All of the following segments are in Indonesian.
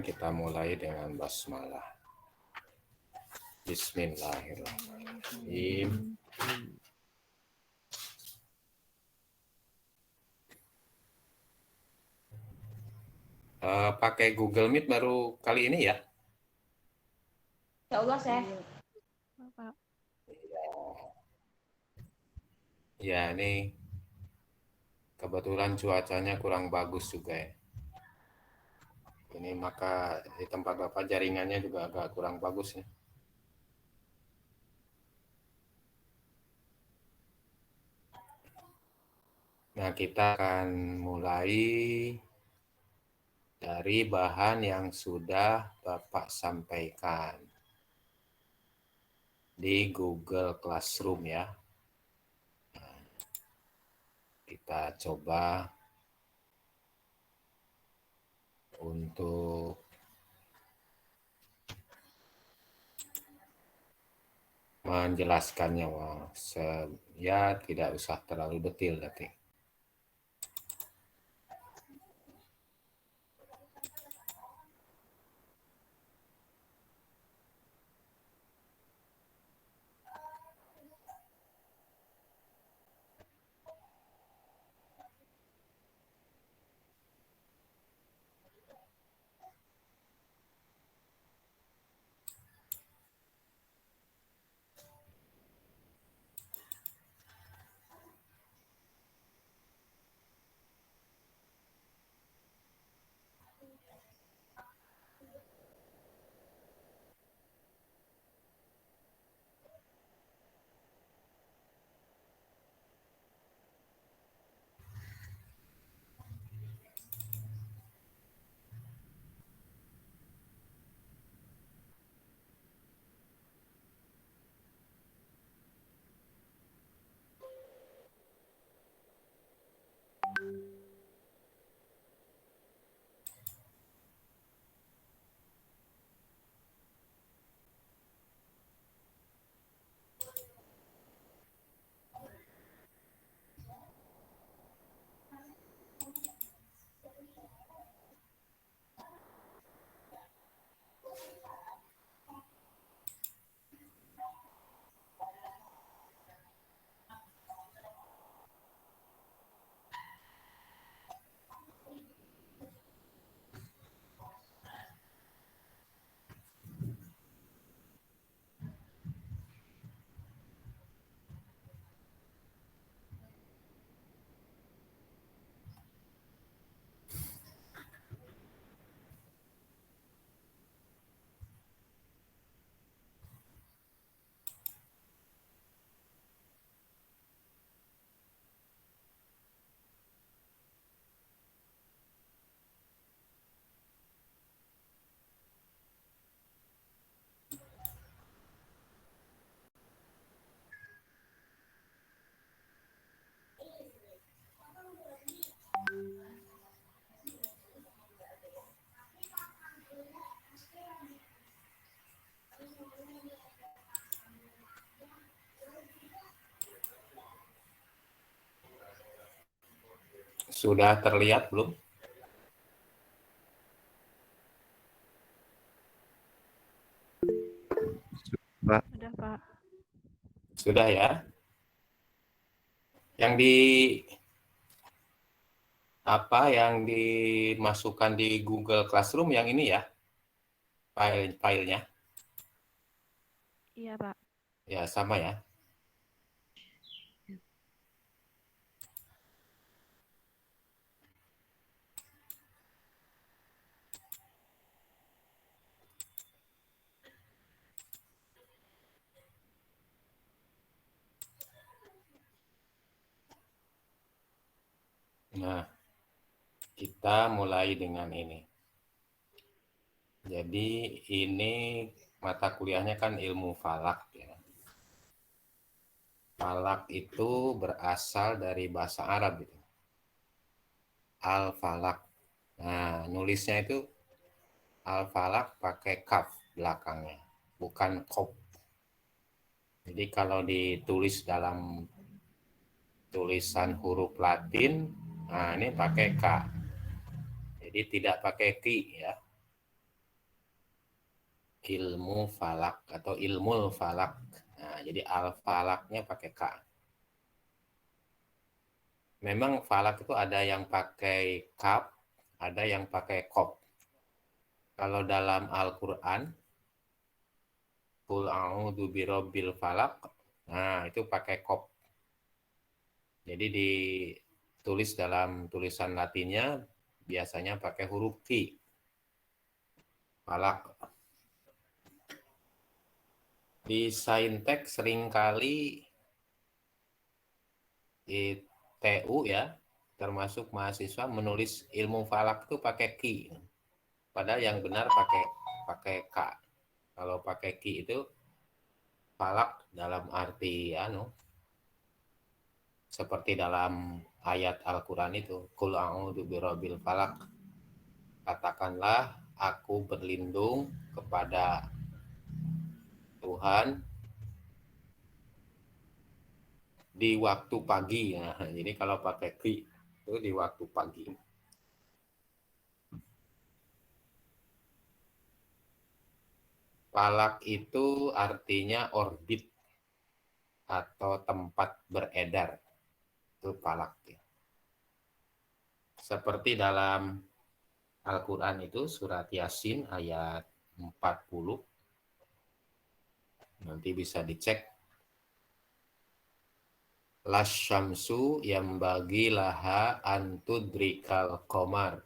kita mulai dengan basmalah. Bismillahirrahmanirrahim. Pakai Google Meet baru kali ini ya? Ya Allah, Chef. Ya, ini kebetulan cuacanya kurang bagus juga ya. Ini maka di tempat Bapak jaringannya juga agak kurang bagus ya. Nah, kita akan mulai dari bahan yang sudah Bapak sampaikan di Google Classroom ya. Kita coba untuk menjelaskannya. Ya tidak usah terlalu detail nanti. Sudah terlihat belum? Pak. Sudah, Pak. Sudah ya. Yang dimasukkan di Google Classroom yang ini ya, filenya. Iya, Pak. Ya, sama ya. Nah, kita mulai dengan ini. Jadi ini mata kuliahnya kan ilmu falak ya. Falak itu berasal dari bahasa Arab gitu. Al-falak. Nah, nulisnya itu al-falak pakai kaf belakangnya, bukan qaf. Jadi kalau ditulis dalam tulisan huruf Latin, nah ini pakai K. Jadi tidak pakai ki ya. ilmu falak atau ilmul falak. Nah, jadi al-falaknya pakai K. Memang falak itu ada yang pakai kaf, ada yang pakai kop. Kalau dalam Al-Quran, Qul a'udzu birabbil falak, nah itu pakai kop. Jadi ditulis dalam tulisan Latinnya biasanya pakai huruf Q, falak. Di saintek seringkali di TU ya, termasuk mahasiswa menulis ilmu falak itu pakai Q. Padahal yang benar pakai K. Kalau pakai Q itu falak dalam arti seperti dalam ayat Al-Quran itu, Qul a'udzu birabbil falak. Katakanlah aku berlindung kepada Tuhan di waktu pagi. Nah, jadi kalau pakai Qi itu di waktu pagi. Falak itu artinya orbit atau tempat beredar. Itu falak. Seperti dalam Al-Quran itu surat Yasin ayat 40. Nanti bisa dicek. Lasyamsu yang bagi laha antudrikal qamar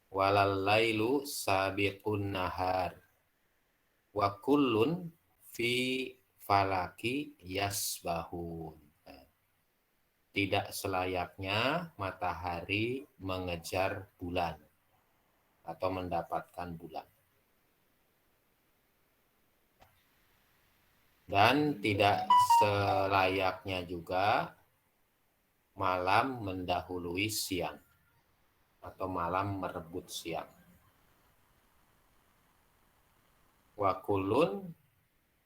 walal lailu sabiqun nahar wa kullun fi falaki yasbahun. Tidak selayaknya matahari mengejar bulan atau mendapatkan bulan. Dan tidak selayaknya juga malam mendahului siang atau malam merebut siang. Wa kullun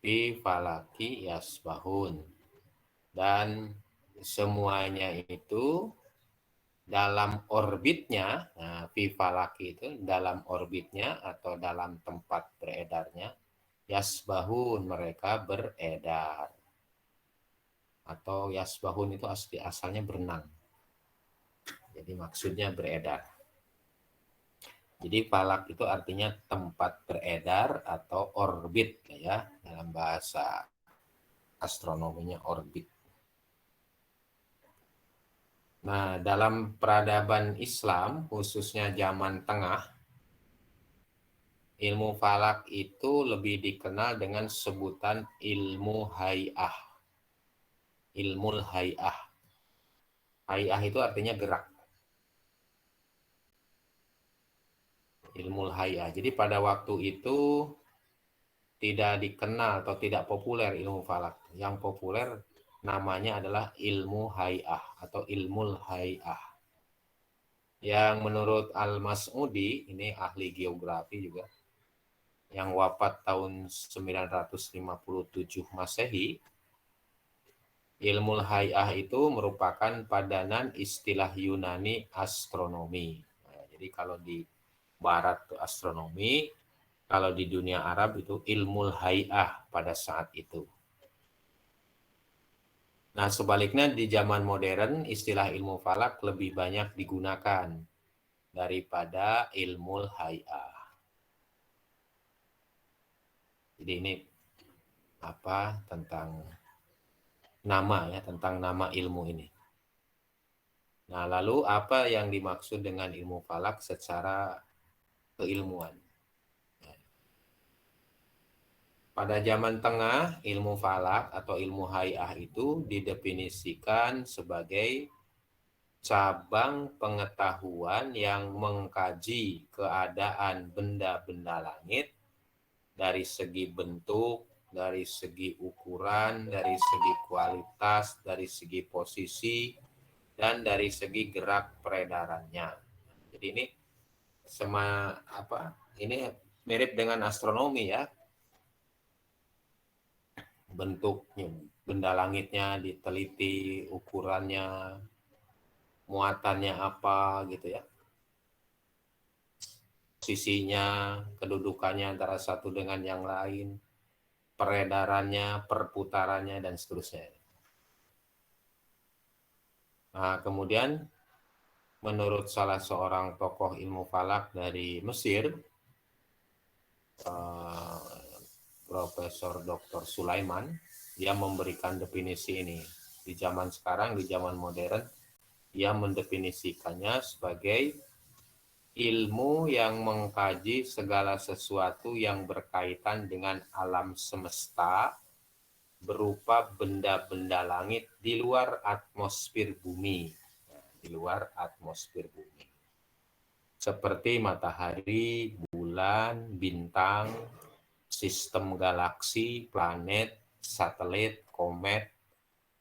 fi falaki yasbahun. Dan semuanya itu dalam orbitnya, nah, fi falaki itu dalam orbitnya atau dalam tempat beredarnya, yasbahun mereka beredar. Atau yasbahun itu asalnya berenang. Jadi maksudnya beredar. Jadi falak itu artinya tempat beredar atau orbit ya, dalam bahasa astronominya orbit. Nah, dalam peradaban Islam, khususnya zaman tengah, ilmu falak itu lebih dikenal dengan sebutan ilmu hay'ah. Ilmul hay'ah. Hay'ah itu artinya gerak. Ilmul hay'ah. Jadi pada waktu itu tidak dikenal atau tidak populer ilmu falak. Yang populer namanya adalah ilmu hay'ah atau ilmul hay'ah. Yang menurut Al-Mas'udi, ini ahli geografi juga, yang wafat tahun 957 Masehi, ilmu hay'ah itu merupakan padanan istilah Yunani astronomi. Nah, jadi kalau di Barat itu astronomi, kalau di dunia Arab itu ilmu hay'ah pada saat itu. Nah, sebaliknya di zaman modern istilah ilmu falak lebih banyak digunakan daripada ilmu hay'ah. Jadi ini tentang nama ilmu ini. Nah, lalu apa yang dimaksud dengan ilmu falak secara keilmuan? Pada zaman tengah, ilmu falak atau ilmu hay'ah itu didefinisikan sebagai cabang pengetahuan yang mengkaji keadaan benda-benda langit dari segi bentuk, dari segi ukuran, dari segi kualitas, dari segi posisi, dan dari segi gerak peredarannya. Jadi ini ini mirip dengan astronomi ya. Bentuknya, benda langitnya diteliti, ukurannya, muatannya apa gitu ya. posisinya, kedudukannya antara satu dengan yang lain, peredarannya, perputarannya, dan seterusnya. Nah, kemudian menurut salah seorang tokoh ilmu falak dari Mesir, Profesor Dr. Sulaiman, dia memberikan definisi ini. Di zaman sekarang, di zaman modern, dia mendefinisikannya sebagai ilmu yang mengkaji segala sesuatu yang berkaitan dengan alam semesta berupa benda-benda langit di luar atmosfer bumi. Di luar atmosfer bumi. Seperti matahari, bulan, bintang, sistem galaksi, planet, satelit, komet,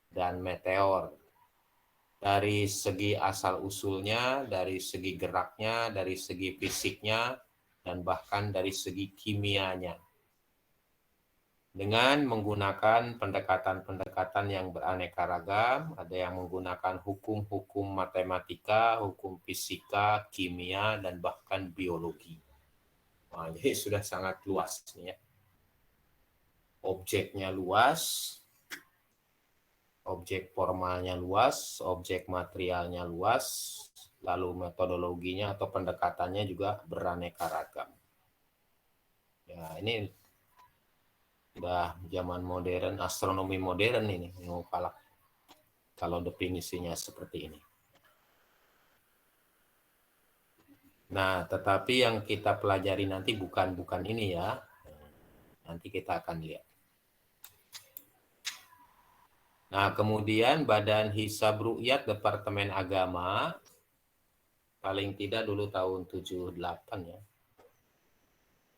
dan meteor. Dari segi asal-usulnya, dari segi geraknya, dari segi fisiknya, dan bahkan dari segi kimianya. Dengan menggunakan pendekatan-pendekatan yang beraneka ragam, ada yang menggunakan hukum-hukum matematika, hukum fisika, kimia, dan bahkan biologi. Nah, jadi sudah sangat luas nih ya. Objeknya luas, objek formalnya luas, objek materialnya luas, lalu metodologinya atau pendekatannya juga beraneka ragam. Ya, ini udah zaman modern, astronomi modern ini, ilmu falak. Kalau definisinya seperti ini. Nah, tetapi yang kita pelajari nanti bukan ini ya. Nanti kita akan lihat. Nah, kemudian Badan Hisab Ru'yat Departemen Agama, paling tidak dulu tahun 78 ya.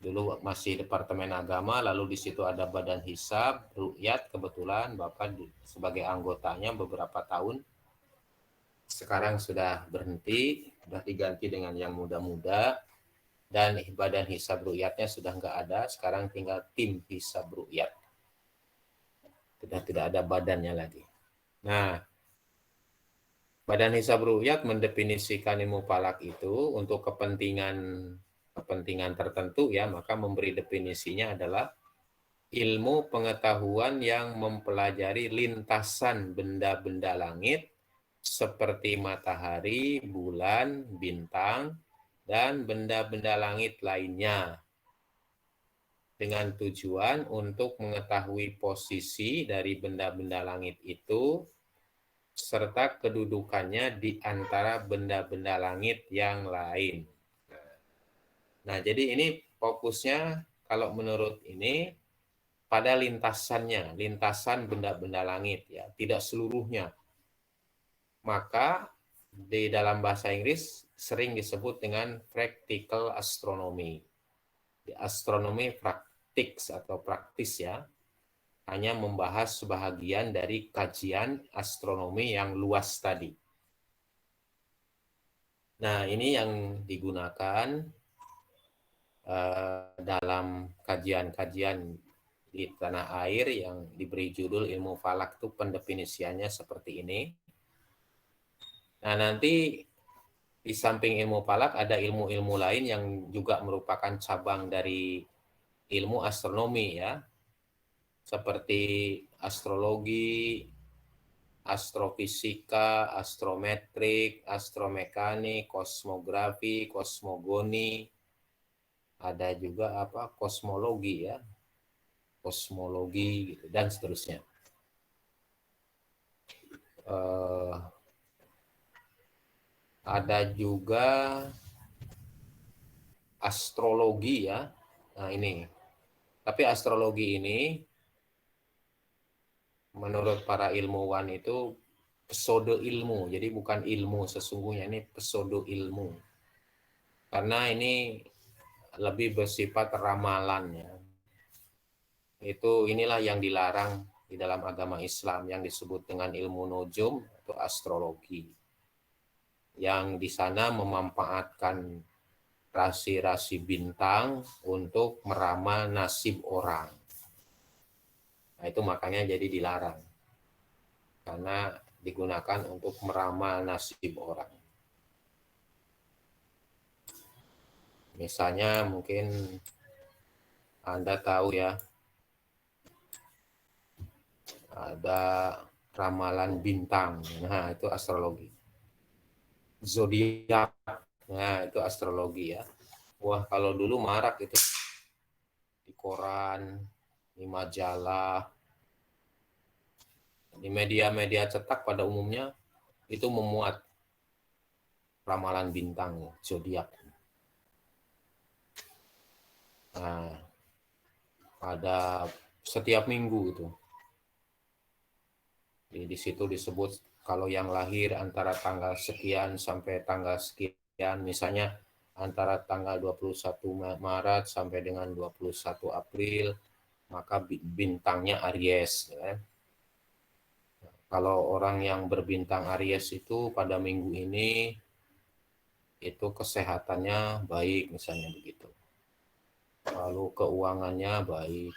Dulu masih Departemen Agama, lalu di situ ada Badan Hisab Ru'yat, kebetulan Bapak sebagai anggotanya beberapa tahun. Sekarang sudah berhenti, sudah diganti dengan yang muda-muda, dan Badan Hisab Ru'yatnya sudah nggak ada, sekarang tinggal tim Hisab Ru'yat. Sudah tidak ada badannya lagi. Nah, Badan Hisab Ru'yat mendefinisikan ilmu falak itu untuk kepentingan tertentu ya, maka memberi definisinya adalah ilmu pengetahuan yang mempelajari lintasan benda-benda langit seperti matahari, bulan, bintang, dan benda-benda langit lainnya dengan tujuan untuk mengetahui posisi dari benda-benda langit itu serta kedudukannya di antara benda-benda langit yang lain. Nah, jadi ini fokusnya kalau menurut ini pada lintasannya, lintasan benda-benda langit ya, tidak seluruhnya. Maka di dalam bahasa Inggris sering disebut dengan practical astronomy. Di astronomi praktis ya, hanya membahas sebahagian dari kajian astronomi yang luas tadi. Nah, ini yang digunakan dalam kajian-kajian di tanah air yang diberi judul ilmu falak itu pendefinisiannya seperti ini. Nah, nanti di samping ilmu falak ada ilmu-ilmu lain yang juga merupakan cabang dari ilmu astronomi ya. Seperti astrologi, astrofisika, astrometrik, astromekanik, kosmografi, kosmogoni, ada juga kosmologi ya, kosmologi gitu, dan seterusnya. Ada juga astrologi ya. Nah ini, tapi astrologi ini menurut para ilmuwan itu pseudo ilmu, jadi bukan ilmu sesungguhnya, ini pseudo ilmu. Karena ini lebih bersifat ramalan ya. Itu inilah yang dilarang di dalam agama Islam yang disebut dengan ilmu nujum atau astrologi. Yang di sana memanfaatkan rasi-rasi bintang untuk meramal nasib orang. Nah, itu makanya jadi dilarang. Karena digunakan untuk meramal nasib orang. Misalnya mungkin Anda tahu ya, ada ramalan bintang. Nah, itu astrologi. Zodiak. Nah, itu astrologi ya. Wah, kalau dulu marak itu di koran, di majalah, di media-media cetak pada umumnya itu memuat ramalan bintang, zodiak. Nah, pada setiap minggu itu. Di situ disebut kalau yang lahir antara tanggal sekian sampai tanggal sekian, misalnya antara tanggal 21 Maret sampai dengan 21 April, maka bintangnya Aries. Ya. Kalau orang yang berbintang Aries itu pada minggu ini, itu kesehatannya baik, misalnya begitu. Lalu keuangannya baik,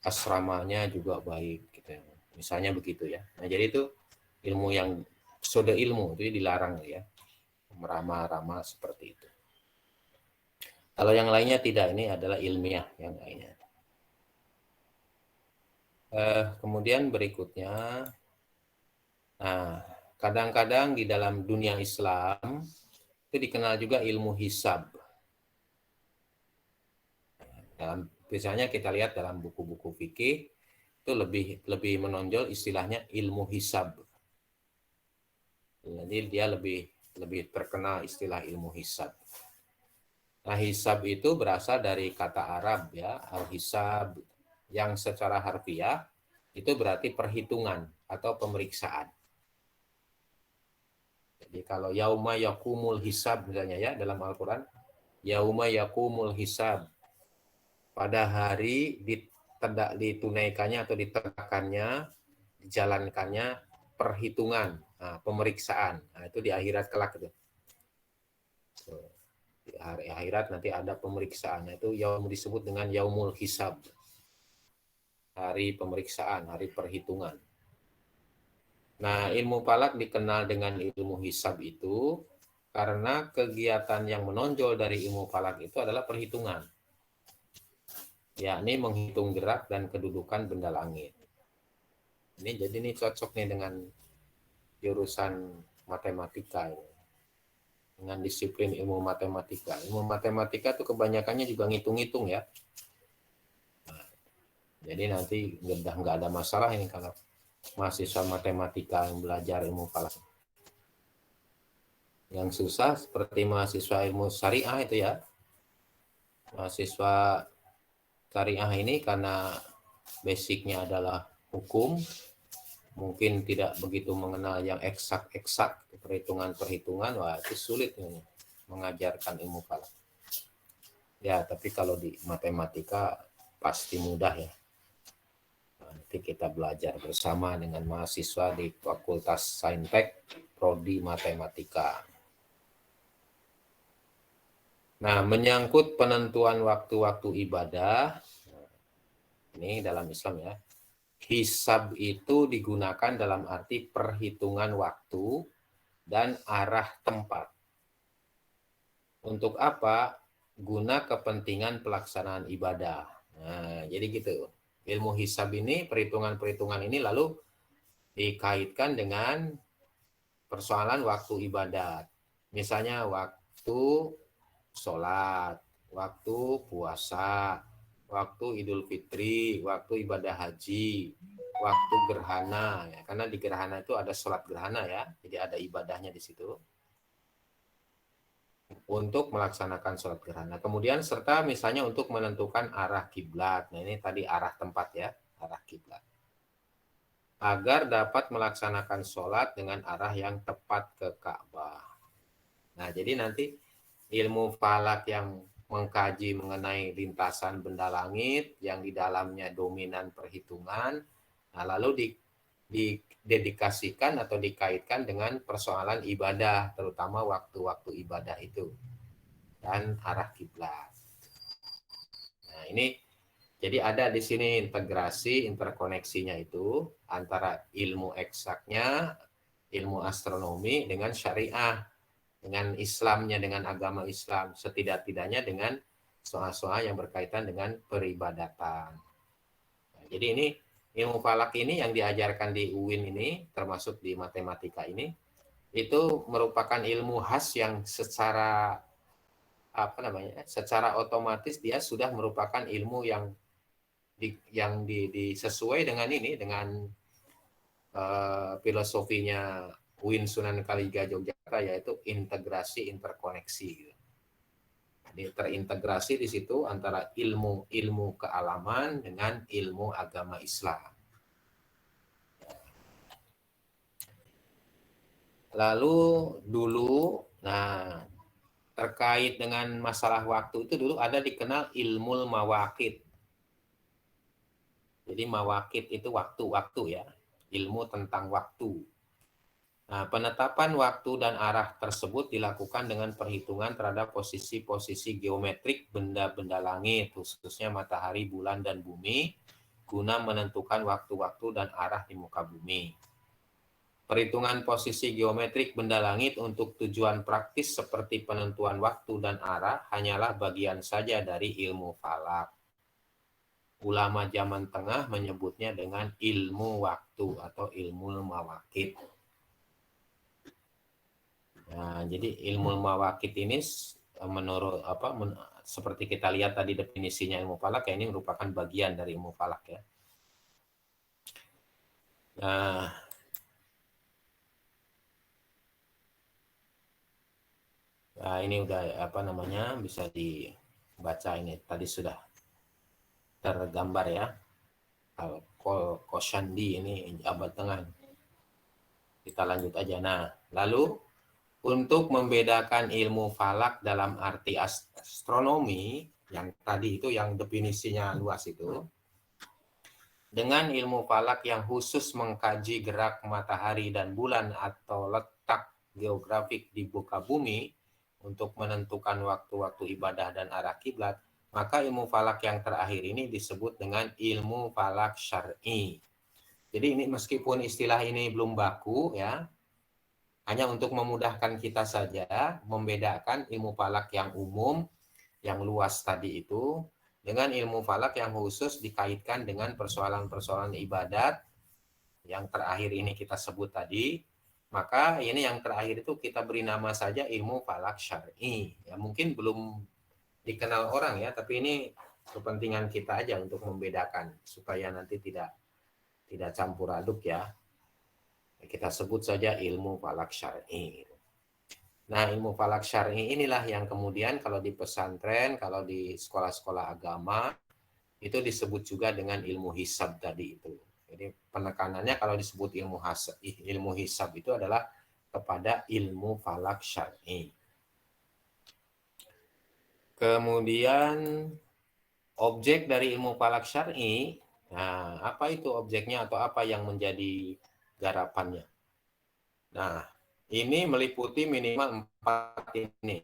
asramanya juga baik, gitu ya. Misalnya begitu ya. Nah, jadi itu ilmu yang sudah ilmu itu dilarang ya, meramal-ramal seperti itu. Kalau yang lainnya tidak, ini adalah ilmiah yang lainnya. Kemudian berikutnya, nah kadang-kadang di dalam dunia Islam itu dikenal juga ilmu hisab. Dalam misalnya kita lihat dalam buku-buku fikih itu lebih menonjol istilahnya ilmu hisab. Jadi dia lebih terkenal istilah ilmu hisab. Nah, hisab itu berasal dari kata Arab ya, al-hisab, yang secara harfiah itu berarti perhitungan atau pemeriksaan. Jadi kalau yauma yakumul hisab misalnya ya dalam Al-Qur'an, yauma yakumul hisab, pada hari ditunaikannya atau ditegakkannya, dijalankannya perhitungan, pemeriksaan. Nah, itu di akhirat kelak itu. Di hari akhirat nanti ada pemeriksaan. Itu yaum disebut dengan yaumul hisab. Hari pemeriksaan, hari perhitungan. Nah, ilmu falak dikenal dengan ilmu hisab itu karena kegiatan yang menonjol dari ilmu falak itu adalah perhitungan. Yakni menghitung gerak dan kedudukan benda langit. Jadi ini cocok nih dengan jurusan matematika ini. Dengan disiplin ilmu matematika. Ilmu matematika itu kebanyakannya juga ngitung-ngitung ya. Nah, jadi nanti nggak ada masalah ini kalau mahasiswa matematika yang belajar ilmu falak. Yang susah seperti mahasiswa ilmu syariah itu ya. Mahasiswa syariah ini karena basicnya adalah hukum, mungkin tidak begitu mengenal yang eksak-eksak, perhitungan-perhitungan, wah itu sulit ini mengajarkan ilmu falak. Ya, tapi kalau di matematika pasti mudah ya. Nanti kita belajar bersama dengan mahasiswa di Fakultas Saintek, Prodi Matematika. Nah, menyangkut penentuan waktu-waktu ibadah, ini dalam Islam ya, hisab itu digunakan dalam arti perhitungan waktu dan arah tempat. Untuk apa? Guna kepentingan pelaksanaan ibadah. Nah, jadi gitu. Ilmu hisab ini, perhitungan-perhitungan ini lalu dikaitkan dengan persoalan waktu ibadat. Misalnya waktu sholat, waktu puasa, waktu Idul Fitri, waktu ibadah haji, waktu gerhana. Ya. Karena di gerhana itu ada sholat gerhana ya, jadi ada ibadahnya di situ. Untuk melaksanakan sholat gerhana. Kemudian serta misalnya untuk menentukan arah kiblat. Nah ini tadi arah tempat ya, arah kiblat. Agar dapat melaksanakan sholat dengan arah yang tepat ke Ka'bah. Nah jadi nanti ilmu falak yang mengkaji mengenai lintasan benda langit yang di dalamnya dominan perhitungan, nah lalu didedikasikan atau dikaitkan dengan persoalan ibadah, terutama waktu-waktu ibadah itu dan arah kiblat. Nah ini jadi ada di sini integrasi, interkoneksinya itu antara ilmu eksaknya, ilmu astronomi dengan syariah. dengan Islamnya, dengan agama Islam, setidak-tidaknya dengan soal-soal yang berkaitan dengan peribadatan. Nah, jadi ini ilmu falak ini yang diajarkan di UIN ini, termasuk di matematika ini, itu merupakan ilmu khas yang secara secara otomatis dia sudah merupakan ilmu yang sesuai dengan ini, dengan filosofinya UIN Sunan Kalijaga Yogyakarta, yaitu integrasi interkoneksi. Jadi terintegrasi di situ antara ilmu kealaman dengan ilmu agama Islam. Lalu dulu, nah terkait dengan masalah waktu itu dulu ada dikenal ilmu mawakit. Jadi mawakit itu waktu-waktu ya, ilmu tentang waktu. Nah, penetapan waktu dan arah tersebut dilakukan dengan perhitungan terhadap posisi-posisi geometrik benda-benda langit, khususnya matahari, bulan, dan bumi, guna menentukan waktu-waktu dan arah di muka bumi. Perhitungan posisi geometrik benda langit untuk tujuan praktis seperti penentuan waktu dan arah hanyalah bagian saja dari ilmu falak. Ulama zaman tengah menyebutnya dengan ilmu waktu atau ilmu mawakit. Nah, jadi ilmu mawakit ini menurut seperti kita lihat tadi definisinya ilmu falak, ya ini merupakan bagian dari ilmu falak ya. Nah, ini udah bisa dibaca ini. Tadi sudah tergambar ya. Koshandi ini abad tengah. Kita lanjut aja. Nah, lalu untuk membedakan ilmu falak dalam arti astronomi, yang tadi itu yang definisinya luas itu, dengan ilmu falak yang khusus mengkaji gerak matahari dan bulan atau letak geografik di muka bumi untuk menentukan waktu-waktu ibadah dan arah kiblat, maka ilmu falak yang terakhir ini disebut dengan ilmu falak syar'i. Jadi ini meskipun istilah ini belum baku ya, hanya untuk memudahkan kita saja membedakan ilmu falak yang umum, yang luas tadi itu, dengan ilmu falak yang khusus dikaitkan dengan persoalan-persoalan ibadat yang terakhir ini kita sebut tadi. Maka ini yang terakhir itu kita beri nama saja ilmu falak syar'i. Ya mungkin belum dikenal orang ya, tapi ini kepentingan kita aja untuk membedakan supaya nanti tidak campur aduk ya. Kita sebut saja ilmu falak syar'i. Nah, ilmu falak syar'i inilah yang kemudian kalau di pesantren, kalau di sekolah-sekolah agama, itu disebut juga dengan ilmu hisab tadi itu. Jadi penekanannya kalau disebut ilmu hisab itu adalah kepada ilmu falak syar'i. Kemudian objek dari ilmu falak syar'i, nah apa itu objeknya atau apa yang menjadi garapannya? Nah, ini meliputi minimal 4 ini,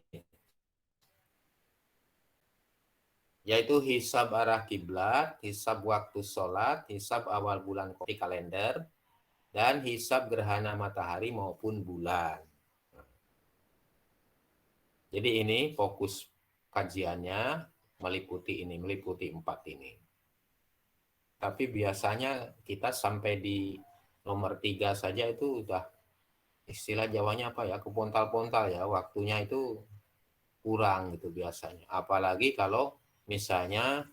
yaitu hisab arah kiblat, hisab waktu sholat, hisab awal bulan di kalender, dan hisab gerhana matahari maupun bulan. Jadi ini fokus kajiannya meliputi 4 ini. Tapi biasanya kita sampai di nomor 3 saja itu udah istilah Jawanya apa ya, kepontal-pontal ya, waktunya itu kurang gitu biasanya. Apalagi kalau misalnya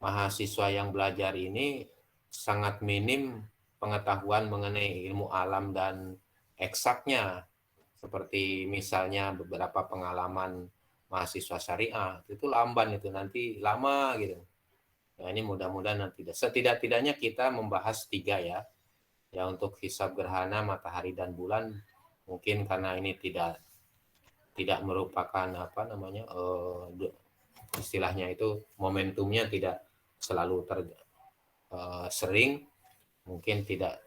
mahasiswa yang belajar ini sangat minim pengetahuan mengenai ilmu alam dan eksaknya. Seperti misalnya beberapa pengalaman mahasiswa syariah, itu lamban itu, nanti lama gitu. Nah, ini mudah-mudahan nanti setidak-tidaknya kita membahas 3 ya. Ya untuk hisab gerhana matahari dan bulan mungkin karena ini tidak merupakan istilahnya itu momentumnya tidak selalu sering, mungkin tidak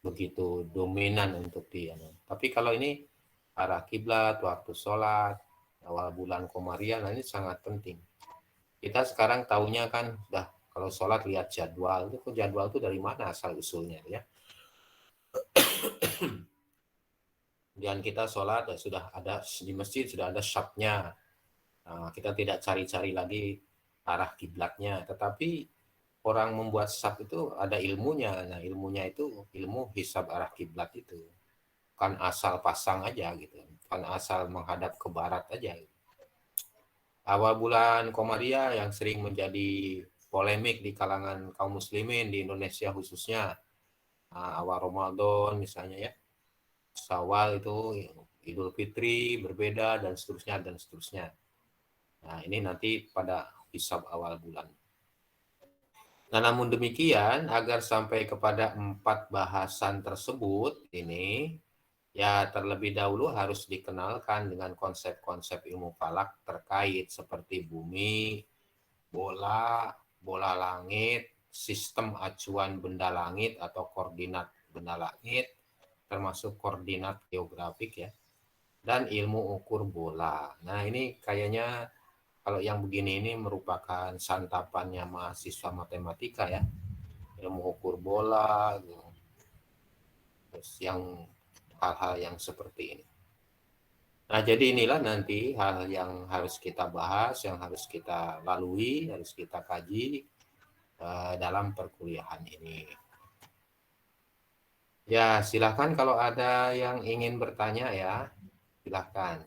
begitu dominan untuk dia. Tapi kalau ini arah kiblat, waktu sholat, awal bulan Komariah, nah ini sangat penting. Kita sekarang taunya kan kalau sholat lihat jadwal, itu jadwal itu dari mana asal usulnya ya. Kemudian kita sholat sudah ada di masjid, sudah ada syafnya. Nah, kita tidak cari-cari lagi arah kiblatnya, tetapi orang membuat syaf itu ada ilmunya. Nah, ilmunya itu ilmu hisab arah kiblat itu. Kan asal pasang aja gitu. Kan asal menghadap ke barat aja. Awal bulan Komariah yang sering menjadi polemik di kalangan kaum muslimin di Indonesia khususnya. Nah, awal Ramadan misalnya ya. Syawal itu Idul Fitri berbeda dan seterusnya dan seterusnya. Nah, ini nanti pada hisab awal bulan. Nah, namun demikian, agar sampai kepada 4 bahasan tersebut, ini ya terlebih dahulu harus dikenalkan dengan konsep-konsep ilmu falak terkait seperti bumi, bola, bola langit, sistem acuan benda langit atau koordinat benda langit, termasuk koordinat geografik ya, dan ilmu ukur bola. Nah, ini kayaknya kalau yang begini ini merupakan santapannya mahasiswa matematika ya, ilmu ukur bola, terus yang hal-hal yang seperti ini. Nah, jadi inilah nanti hal yang harus kita bahas, yang harus kita lalui, harus kita kaji dalam perkuliahan ini. Ya, silahkan kalau ada yang ingin bertanya ya, silahkan.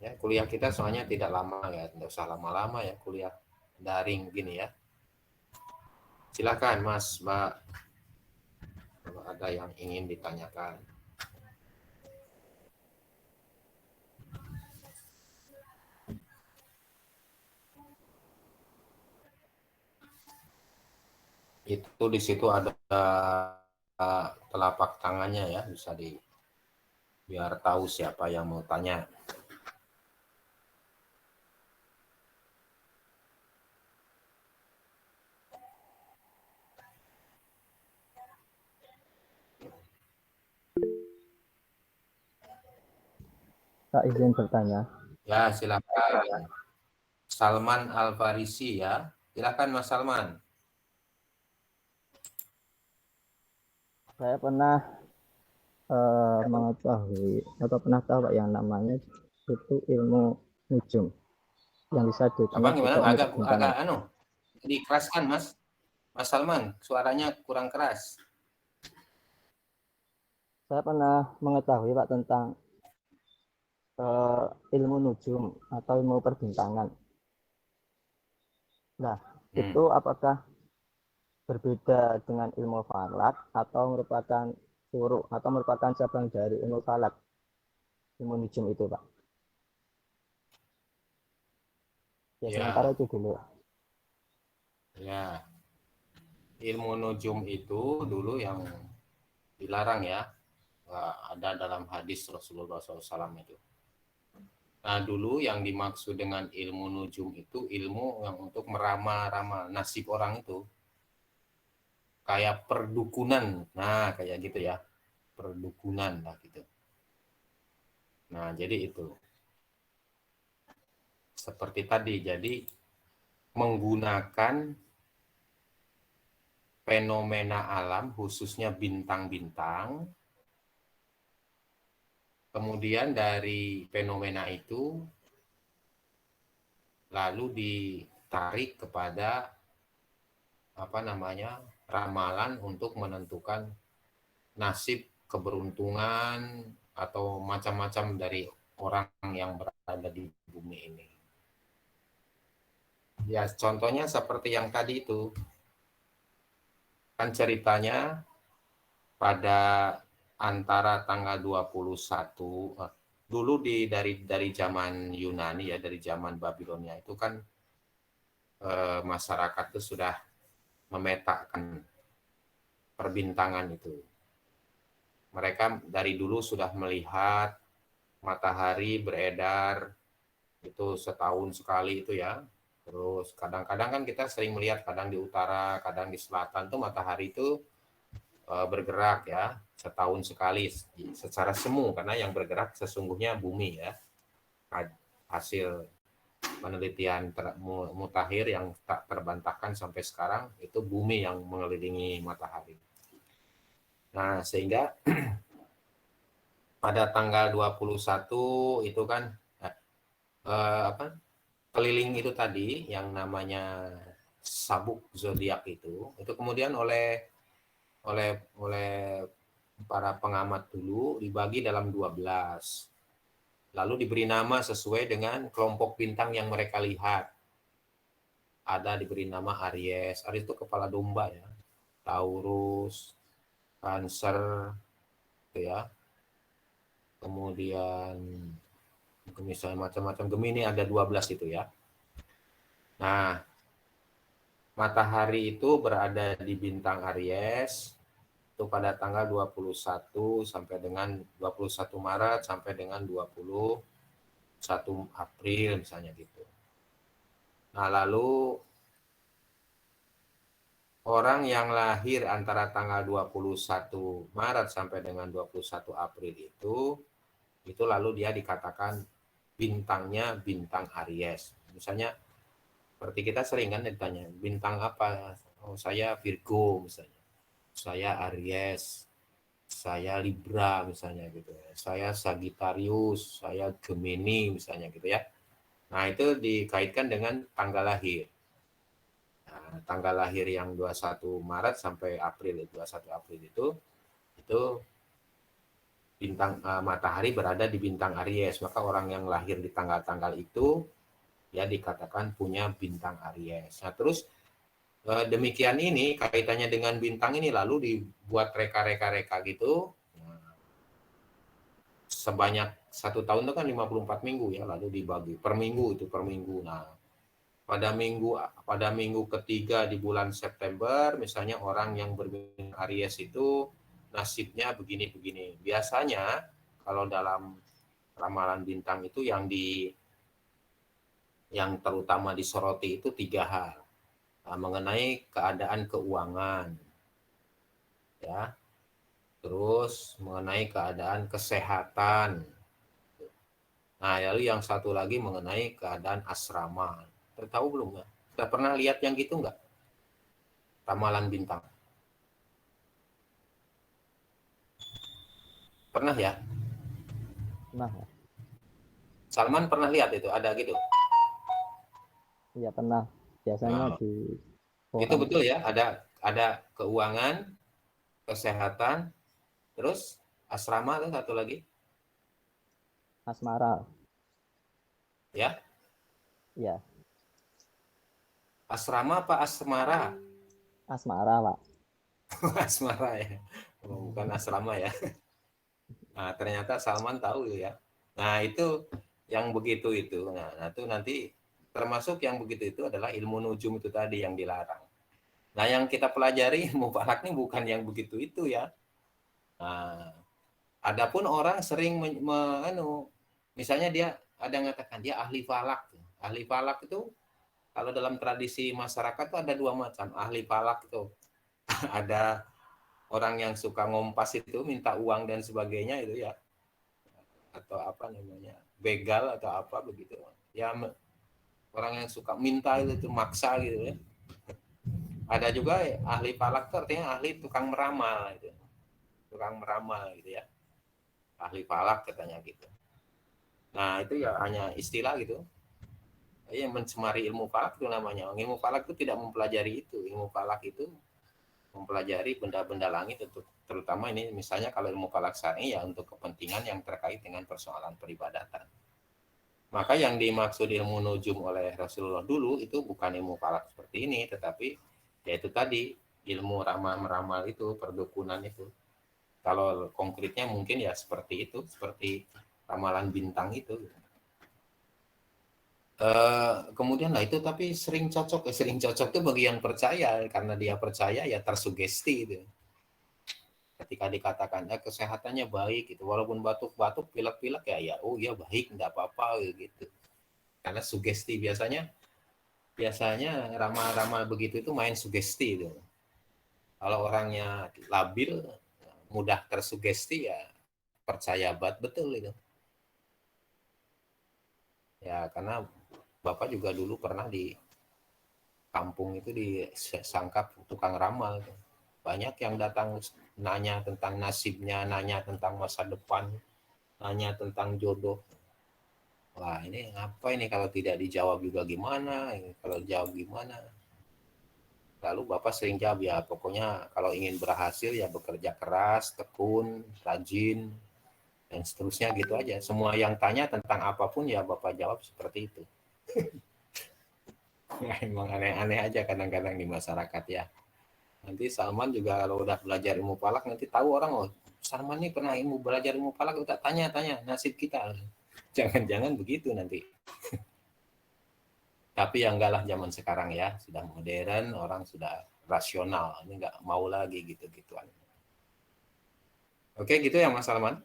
Ya, kuliah kita soalnya tidak lama ya, tidak usah lama-lama ya kuliah daring gini ya. Silakan Mas, Mbak, kalau ada yang ingin ditanyakan. Itu di situ ada telapak tangannya ya, bisa di biar tahu siapa yang mau tanya. Kak izin bertanya. Ya, silakan. Salman Al-Farisi ya. Silakan Mas Salman. Saya pernah mengetahui atau pernah tahu Pak, yang namanya itu ilmu nujum yang bisa Apa dikenal gimana? juga ilmu Agak perbintangan. dikeraskan Mas. Mas Salman, suaranya kurang keras. Saya pernah mengetahui Pak tentang ilmu nujum atau ilmu perbintangan. Nah, itu apakah berbeda dengan ilmu falak atau merupakan furu atau merupakan cabang dari ilmu falak, ilmu nujum itu Pak? Ya, sementara Ya, itu dulu. ya. Ilmu nujum itu dulu yang dilarang ya. Ada dalam hadis Rasulullah SAW itu. Nah, dulu yang dimaksud dengan ilmu nujum itu ilmu yang untuk meramal-ramal nasib orang itu. Kayak perdukunan. Nah, kayak gitu ya. Perdukunan lah gitu. Nah, jadi itu. Seperti tadi, jadi menggunakan fenomena alam, khususnya bintang-bintang, kemudian dari fenomena itu lalu ditarik kepada apa namanya ramalan untuk menentukan nasib, keberuntungan atau macam-macam dari orang yang berada di bumi ini. Ya, contohnya seperti yang tadi itu. Kan ceritanya pada antara tanggal 21 dulu dari zaman Yunani ya, dari zaman Babilonia itu kan masyarakat itu sudah memetakan perbintangan itu. Mereka dari dulu sudah melihat matahari beredar itu setahun sekali itu ya. Terus kadang-kadang kan kita sering melihat kadang di utara, kadang di selatan tuh matahari itu bergerak ya setahun sekali secara semu karena yang bergerak sesungguhnya bumi ya. Hasil penelitian mutakhir yang tak terbantahkan sampai sekarang itu bumi yang mengelilingi matahari. Nah, sehingga pada tanggal 21 itu kan keliling itu tadi yang namanya sabuk zodiak itu kemudian oleh para pengamat dulu dibagi dalam 12. Lalu diberi nama sesuai dengan kelompok bintang yang mereka lihat. Ada diberi nama Aries. Aries itu kepala domba ya. Taurus, Cancer, gitu ya. Kemudian misalnya macam-macam Gemini ada 12 itu ya. Nah, matahari itu berada di bintang Aries itu pada tanggal 21 sampai dengan 21 Maret sampai dengan 21 April misalnya gitu. Nah, lalu orang yang lahir antara tanggal 21 Maret sampai dengan 21 April itu lalu dia dikatakan bintangnya bintang Aries. Misalnya seperti kita sering kan ditanya, bintang apa? Oh, saya Virgo misalnya. Saya Aries, saya Libra misalnya gitu ya. Saya Sagittarius, saya Gemini misalnya gitu ya. Nah, itu dikaitkan dengan tanggal lahir. Nah, tanggal lahir yang 21 Maret sampai April, 21 April itu bintang matahari berada di bintang Aries. Maka orang yang lahir di tanggal-tanggal itu ya dikatakan punya bintang Aries. Nah, terus demikian ini kaitannya dengan bintang ini lalu dibuat reka-reka gitu. Nah, sebanyak 1 tahun itu kan 54 minggu ya, lalu dibagi per minggu itu per minggu. Nah, pada minggu ketiga di bulan September misalnya orang yang berbintang Aries itu nasibnya begini-begini. Biasanya kalau dalam ramalan bintang itu yang terutama disoroti itu 3 hal. Nah, mengenai keadaan keuangan ya, terus mengenai keadaan kesehatan. Nah, lalu yang satu lagi mengenai keadaan asrama. Tahu belum nggak? Sudah pernah lihat yang gitu nggak? Ramalan bintang. Pernah ya? Nah, ya. Salman pernah lihat itu, ada gitu? Iya pernah. Biasanya Nah, di itu koran betul ya, ada keuangan, kesehatan, terus asrama tuh satu lagi, asmara. ya. Iya, Asrama apa asmara? asmara, Pak. Asmara ya. Oh, bukan asrama ya. Nah, ternyata Salman tahu ya. Nah, itu yang begitu itu. Nah, itu nanti termasuk yang begitu itu adalah ilmu nujum itu tadi yang dilarang. Nah, yang kita pelajari ilmu falak ini bukan yang begitu itu ya. Nah, adapun orang sering misalnya dia ada yang mengatakan dia ahli falak. Ahli falak itu kalau dalam tradisi masyarakat itu ada 2 macam. Ahli falak itu ada orang yang suka ngompas itu minta uang dan sebagainya itu ya, atau apa namanya begal atau apa begitu ya, orang yang suka minta itu maksa gitu ya. Ada juga ahli falak itu artinya ahli tukang meramal gitu, tukang meramal gitu ya, ahli falak katanya gitu. Nah, itu ya hanya istilah gitu yang mencemari ilmu falak itu namanya. Ilmu falak itu tidak mempelajari itu. Ilmu falak itu mempelajari benda-benda langit untuk terutama ini misalnya kalau ilmu falak syar'i ya untuk kepentingan yang terkait dengan persoalan peribadatan. Maka yang dimaksud ilmu nujum oleh Rasulullah dulu itu bukan ilmu falak seperti ini, tetapi yaitu tadi ilmu ramal-meramal itu, perdukunan itu. Kalau konkretnya mungkin ya seperti itu, seperti ramalan bintang itu. Kemudian lah itu tapi sering cocok tuh bagi yang percaya, karena dia percaya ya tersugesti itu. Ketika dikatakan kesehatannya baik gitu, walaupun batuk-batuk, pilek-pilek ya oh ya baik, enggak apa-apa gitu. Karena sugesti biasanya ramal-ramal begitu itu main sugesti itu. Kalau orangnya labil, mudah tersugesti ya percaya betul itu. Ya karena Bapak juga dulu pernah di kampung itu disangkap tukang ramal. Banyak yang datang nanya tentang nasibnya, nanya tentang masa depan. Tanya tentang jodoh. Wah, ini apa ini kalau tidak dijawab juga gimana? Kalau jawab gimana? Lalu Bapak sering jawab ya, pokoknya kalau ingin berhasil ya bekerja keras, tekun, rajin, dan seterusnya gitu aja. Semua yang tanya tentang apapun ya Bapak jawab seperti itu. Ya, emang aneh-aneh aja kadang-kadang di masyarakat ya. Nanti Salman juga kalau udah belajar ilmu falak nanti tahu orang, oh Salman ini pernah belajar ilmu falak, udah tanya-tanya nasib kita. Jangan-jangan begitu nanti. Tapi yang enggak lah zaman sekarang ya, sudah modern, orang sudah rasional, ini enggak mau lagi gitu-gituan. Oke gitu ya Mas Salman.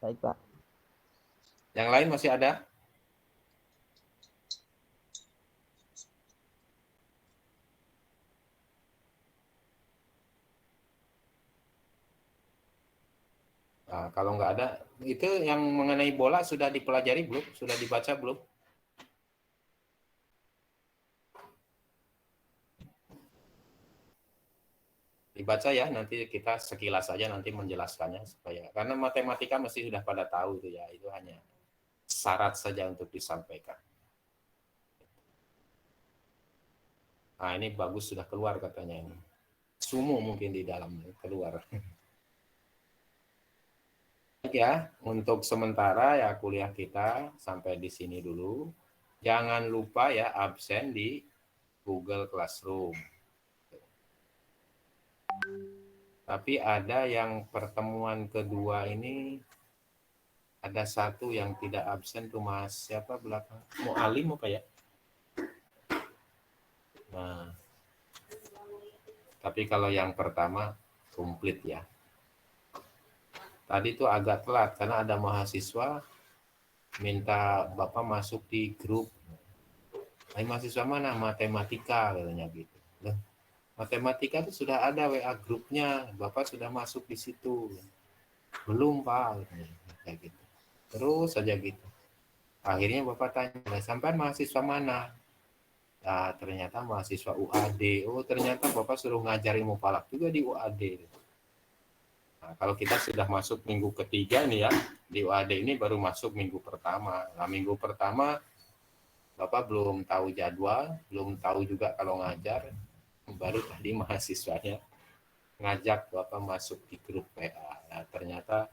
Baik, Pak. Yang lain masih ada? Nah, kalau nggak ada, itu yang mengenai bola sudah dipelajari belum? Sudah dibaca belum? Dibaca ya, nanti kita sekilas saja nanti menjelaskannya supaya karena matematika mesti sudah pada tahu itu ya, itu hanya syarat saja untuk disampaikan. Nah ini bagus sudah keluar katanya ini. Sumu mungkin di dalam keluar. Baik ya, untuk sementara ya kuliah kita sampai di sini dulu. Jangan lupa ya absen di Google Classroom. Tapi ada yang pertemuan kedua ini ada satu yang tidak absen tuh Mas siapa belakang? Mualim apa ya? Nah, tapi kalau yang pertama komplit ya. Tadi tuh agak telat karena ada mahasiswa minta Bapak masuk di grup. Nah, mahasiswa mana? Matematika katanya gitu. Loh, matematika itu sudah ada WA grupnya, Bapak sudah masuk di situ. Belum Pak, kayak gitu. Terus saja gitu. Akhirnya Bapak tanya, sampai mahasiswa mana? Nah, ternyata mahasiswa UAD. Oh, ternyata Bapak suruh ngajar ilmu falak juga di UAD. Nah, kalau kita sudah masuk minggu ketiga nih ya, di UAD ini baru masuk minggu pertama. Nah, minggu pertama Bapak belum tahu jadwal, belum tahu juga kalau ngajar, baru tadi mahasiswanya ngajak Bapak masuk di grup WA. Nah, ternyata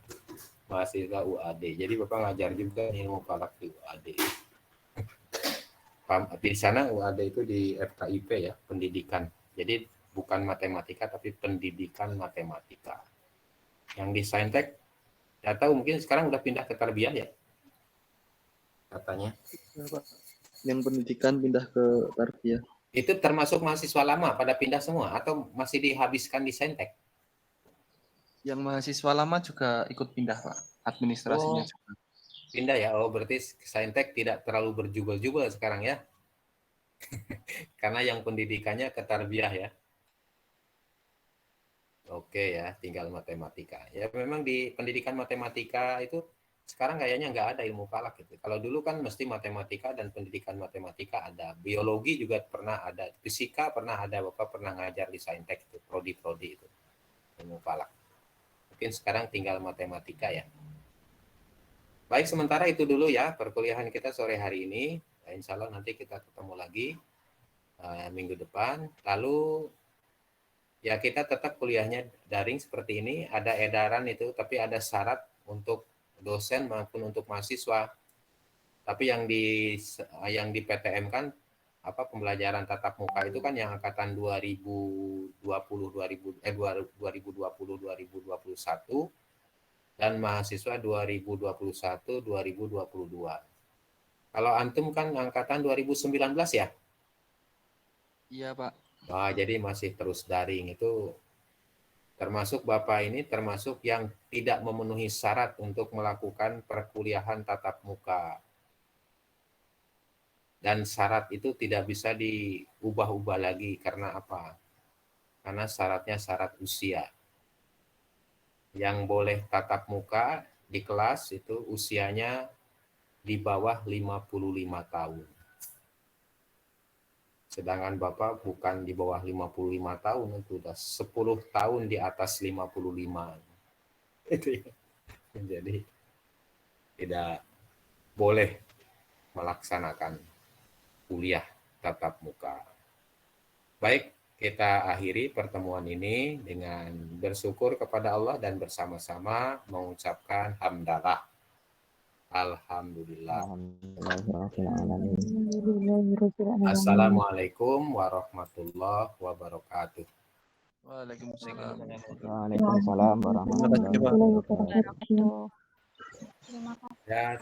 mahasiswa UAD. Jadi Bapak ngajar juga ilmu falak di UAD. Di sana ada itu di FKIP ya, pendidikan. Jadi bukan matematika tapi pendidikan matematika. Yang di Saintek, saya tahu mungkin sekarang udah pindah ke tarbiyah ya, katanya. Ya, Pak. Yang pendidikan pindah ke tarbiyah. Itu termasuk mahasiswa lama pada pindah semua atau masih dihabiskan di Saintek? Yang mahasiswa lama juga ikut pindah, Pak. Administrasinya Oh, juga. pindah ya. Oh, berarti Saintek tidak terlalu berjubel-jubel sekarang ya. Karena yang pendidikannya ke tarbiyah ya. Oke ya, tinggal matematika. Ya memang di pendidikan matematika itu sekarang kayaknya nggak ada ilmu falak gitu. Kalau dulu kan mesti matematika dan pendidikan matematika ada. Biologi juga pernah ada. Fisika pernah ada. Bapak pernah ngajar di Saintek itu, prodi-prodi itu. Ilmu falak. Mungkin sekarang tinggal matematika ya. Baik, sementara itu dulu ya perkuliahan kita sore hari ini. Insya Allah nanti kita ketemu lagi minggu depan. Lalu ya kita tetap kuliahnya daring seperti ini, ada edaran itu, tapi ada syarat untuk dosen maupun untuk mahasiswa. Tapi yang di PTM kan apa pembelajaran tatap muka itu kan yang angkatan 2020 2020 2021 dan mahasiswa 2021 2022. Kalau antum kan angkatan 2019 ya? Iya, Pak. Nah, jadi masih terus daring itu. Termasuk Bapak ini termasuk yang tidak memenuhi syarat untuk melakukan perkuliahan tatap muka. Dan syarat itu tidak bisa diubah-ubah lagi karena apa? Karena syaratnya syarat usia. Yang boleh tatap muka di kelas itu usianya di bawah 55 tahun. Sedangkan Bapak bukan di bawah 55 tahun, itu sudah 10 tahun di atas 55. Itu ya. Jadi tidak boleh melaksanakan kuliah tatap muka. Baik, kita akhiri pertemuan ini dengan bersyukur kepada Allah dan bersama-sama mengucapkan hamdalah. Alhamdulillah. Assalamualaikum warahmatullahi wabarakatuh. Waalaikumsalam. Waalaikumsalam warahmatullahi wabarakatuh. Terima kasih. Ya,